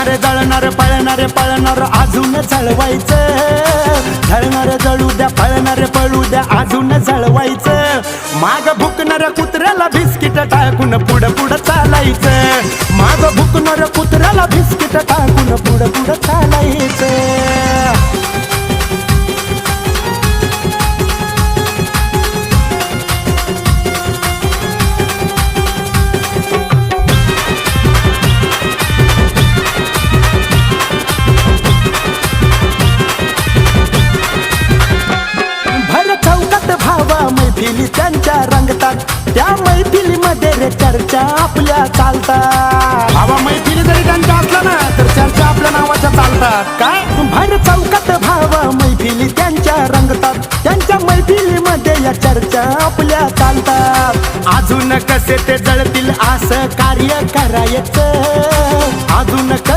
जळणारे जळणारे पळणारे पळणार अजून जळवायचं, जळणारे जळू द्या पळणारे पळू द्या अजून जळवायचं, माग भुकणाऱ्या कुत्र्याला बिस्किट टाकून पुढं पुढं चालायचं, माग भुकणाऱ्या कुत्र्याला बिस्किट टाकून पुढं पुढं चालायचं. मैफिली त्यांच्या रंगतात, त्या मैफिलीमध्ये रे चर्चा आपल्या चालतात. भावा मैफिली जरी त्यांच्या असल्या ना तर चर्चा आपल्या नावाच्या चालतात. काय भर चौकात भावा मैफिली त्यांच्या रंगतात, त्यांच्या मैफिलीमध्ये या चर्चा आपल्या चालतात. अजून कसे ते जळतील असं कार्य करायचं, अजून